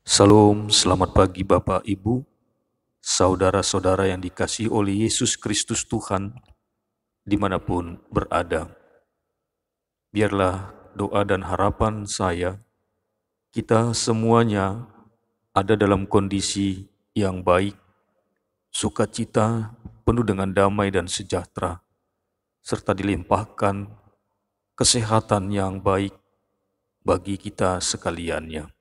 Salam, selamat pagi Bapak Ibu, saudara-saudara yang dikasihi oleh Yesus Kristus Tuhan, dimanapun berada. Biarlah doa dan harapan saya, kita semuanya ada dalam kondisi yang baik, sukacita, penuh dengan damai dan sejahtera, serta dilimpahkan kesehatan yang baik bagi kita sekaliannya.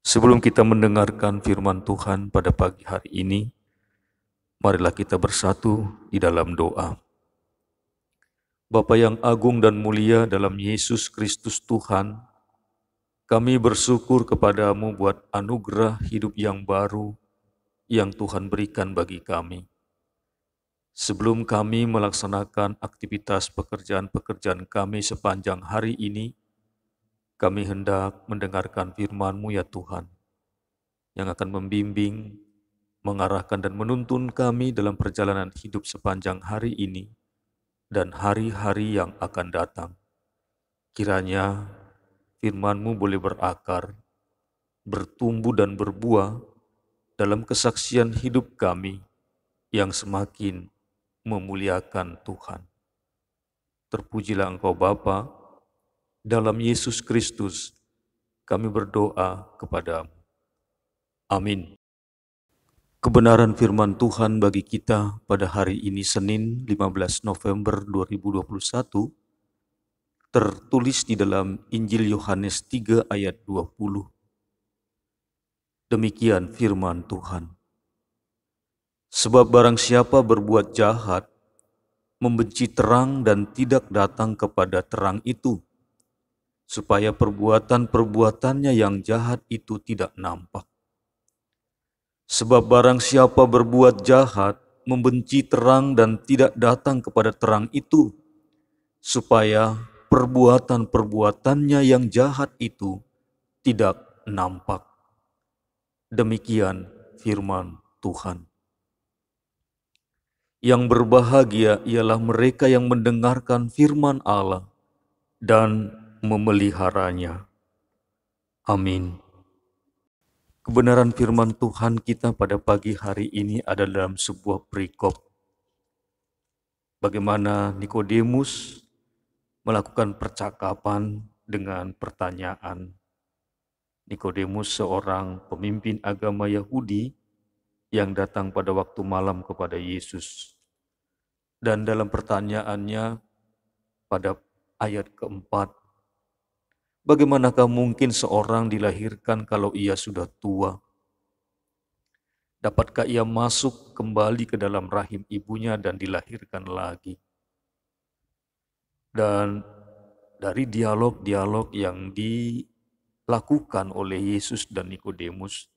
Sebelum kita mendengarkan firman Tuhan pada pagi hari ini, marilah kita bersatu di dalam doa. Bapa yang agung dan mulia dalam Yesus Kristus Tuhan, kami bersyukur kepadamu buat anugerah hidup yang baru yang Tuhan berikan bagi kami. Sebelum kami melaksanakan aktivitas pekerjaan-pekerjaan kami sepanjang hari ini, kami hendak mendengarkan firman-Mu ya Tuhan, yang akan membimbing, mengarahkan dan menuntun kami dalam perjalanan hidup sepanjang hari ini dan hari-hari yang akan datang. Kiranya firman-Mu boleh berakar, bertumbuh dan berbuah dalam kesaksian hidup kami yang semakin memuliakan Tuhan. Terpujilah Engkau Bapa, dalam Yesus Kristus kami berdoa kepadamu. Amin. Kebenaran firman Tuhan bagi kita pada hari ini Senin 15 November 2021 tertulis di dalam Injil Yohanes 3 ayat 20. Demikian firman Tuhan. Sebab barang siapa berbuat jahat, membenci terang dan tidak datang kepada terang itu, supaya perbuatan-perbuatannya yang jahat itu tidak nampak. Sebab barang siapa berbuat jahat, membenci terang dan tidak datang kepada terang itu, supaya perbuatan-perbuatannya yang jahat itu tidak nampak. Demikian firman Tuhan. Yang berbahagia ialah mereka yang mendengarkan firman Allah dan memeliharanya. Amin. Kebenaran firman Tuhan kita pada pagi hari ini ada dalam sebuah perikop. Bagaimana Nikodemus melakukan percakapan dengan pertanyaan. Nikodemus seorang pemimpin agama Yahudi yang datang pada waktu malam kepada Yesus. Dan dalam pertanyaannya pada ayat keempat, bagaimanakah mungkin seorang dilahirkan kalau ia sudah tua? Dapatkah ia masuk kembali ke dalam rahim ibunya dan dilahirkan lagi? Dan dari dialog-dialog yang dilakukan oleh Yesus dan Nikodemus,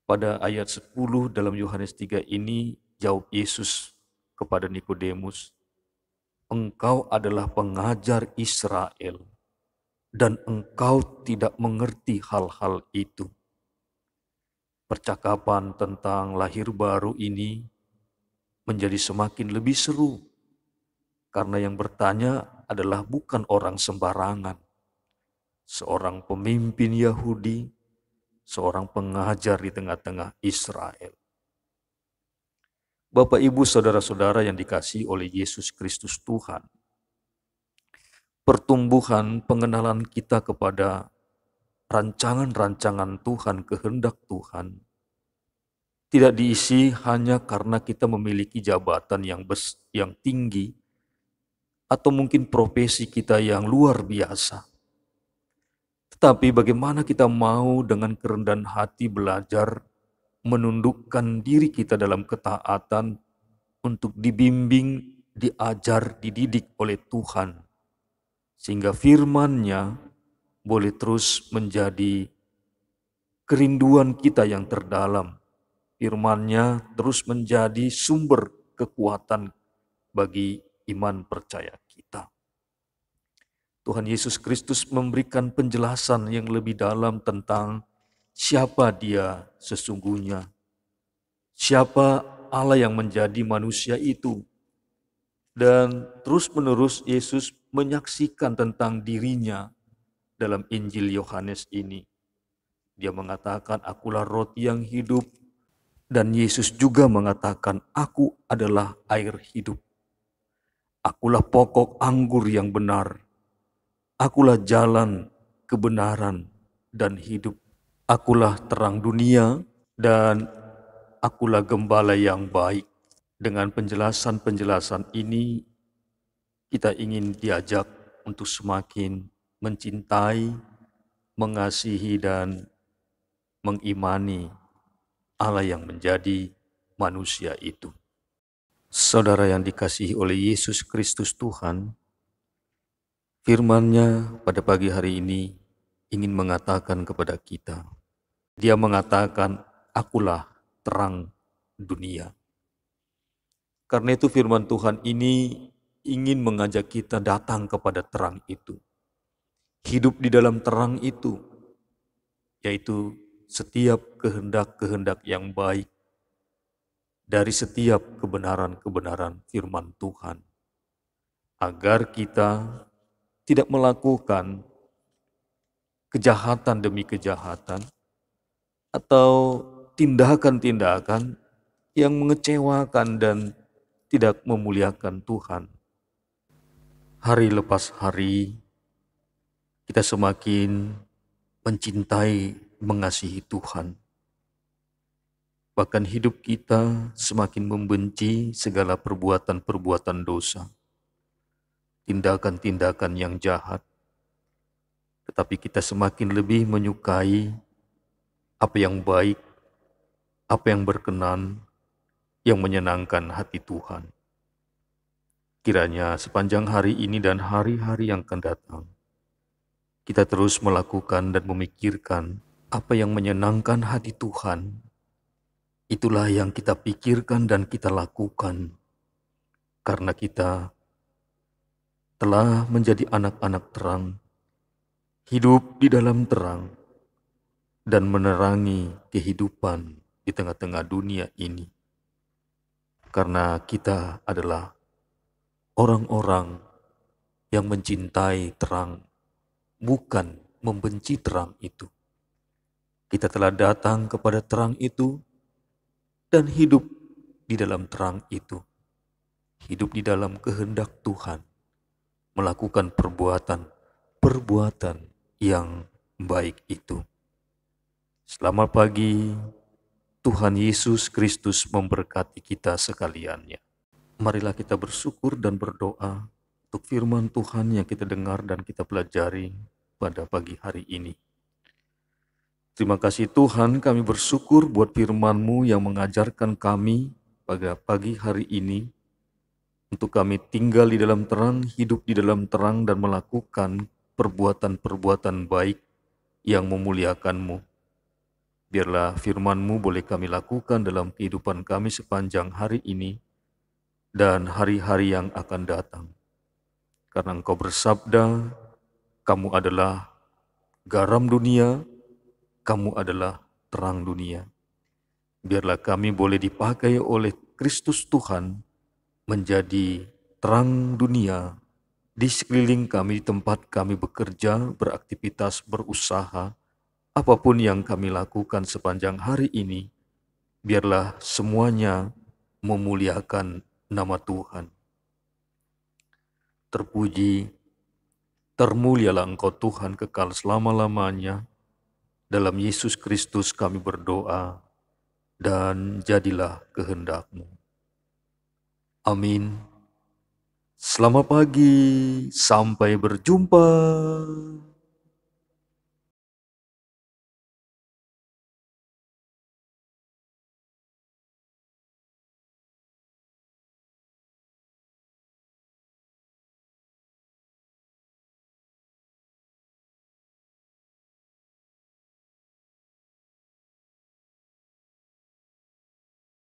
pada ayat 10 dalam Yohanes 3 ini jawab Yesus kepada Nikodemus, "Engkau adalah pengajar Israel dan engkau tidak mengerti hal-hal itu." Percakapan tentang lahir baru ini menjadi semakin lebih seru karena yang bertanya adalah bukan orang sembarangan, seorang pemimpin Yahudi, seorang pengajar di tengah-tengah Israel. Bapak, Ibu, saudara-saudara yang dikasihi oleh Yesus Kristus Tuhan, pertumbuhan pengenalan kita kepada rancangan-rancangan Tuhan, kehendak Tuhan, tidak diisi hanya karena kita memiliki jabatan yang tinggi atau mungkin profesi kita yang luar biasa. Tetapi bagaimana kita mau dengan kerendahan hati belajar menundukkan diri kita dalam ketaatan untuk dibimbing, diajar, dididik oleh Tuhan. Sehingga firman-Nya boleh terus menjadi kerinduan kita yang terdalam. Firman-Nya terus menjadi sumber kekuatan bagi iman percaya kita. Tuhan Yesus Kristus memberikan penjelasan yang lebih dalam tentang siapa Dia sesungguhnya. Siapa Allah yang menjadi manusia itu. Dan terus-menerus Yesus menyaksikan tentang dirinya dalam Injil Yohanes ini. Dia mengatakan, "Akulah roti yang hidup." Dan Yesus juga mengatakan, "Aku adalah air hidup. Akulah pokok anggur yang benar. Akulah jalan, kebenaran, dan hidup. Akulah terang dunia, dan akulah gembala yang baik." Dengan penjelasan-penjelasan ini, kita ingin diajak untuk semakin mencintai, mengasihi, dan mengimani Allah yang menjadi manusia itu. Saudara yang dikasihi oleh Yesus Kristus Tuhan, firman-Nya pada pagi hari ini ingin mengatakan kepada kita. Dia mengatakan, "Akulah terang dunia." Karena itu firman Tuhan ini ingin mengajak kita datang kepada terang itu. Hidup di dalam terang itu, yaitu setiap kehendak-kehendak yang baik dari setiap kebenaran-kebenaran firman Tuhan. Agar kita tidak melakukan kejahatan demi kejahatan atau tindakan-tindakan yang mengecewakan dan tidak memuliakan Tuhan. Hari lepas hari, kita semakin mencintai, mengasihi Tuhan. Bahkan hidup kita semakin membenci segala perbuatan-perbuatan dosa, tindakan-tindakan yang jahat. Tetapi kita semakin lebih menyukai apa yang baik, apa yang berkenan, yang menyenangkan hati Tuhan. Kiranya sepanjang hari ini dan hari-hari yang akan datang, kita terus melakukan dan memikirkan apa yang menyenangkan hati Tuhan. Itulah yang kita pikirkan dan kita lakukan, karena kita telah menjadi anak-anak terang, hidup di dalam terang, dan menerangi kehidupan di tengah-tengah dunia ini. Karena kita adalah orang-orang yang mencintai terang, bukan membenci terang itu. Kita telah datang kepada terang itu dan hidup di dalam terang itu. Hidup di dalam kehendak Tuhan, melakukan perbuatan yang baik itu. Selamat pagi, Tuhan Yesus Kristus memberkati kita sekaliannya. Marilah kita bersyukur dan berdoa untuk firman Tuhan yang kita dengar dan kita pelajari pada pagi hari ini. Terima kasih Tuhan, kami bersyukur buat firman-Mu yang mengajarkan kami pada pagi hari ini untuk kami tinggal di dalam terang, hidup di dalam terang, dan melakukan perbuatan-perbuatan baik yang memuliakan-Mu. Biarlah firman-Mu boleh kami lakukan dalam kehidupan kami sepanjang hari ini dan hari-hari yang akan datang. Karena Engkau bersabda, kamu adalah garam dunia, kamu adalah terang dunia. Biarlah kami boleh dipakai oleh Kristus Tuhan menjadi terang dunia di sekeliling kami, di tempat kami bekerja, beraktivitas, berusaha, apapun yang kami lakukan sepanjang hari ini, biarlah semuanya memuliakan nama Tuhan. Terpuji, termulialah Engkau Tuhan kekal selama-lamanya. Dalam Yesus Kristus kami berdoa, dan jadilah kehendak-Mu. Amin. Selamat pagi, sampai berjumpa.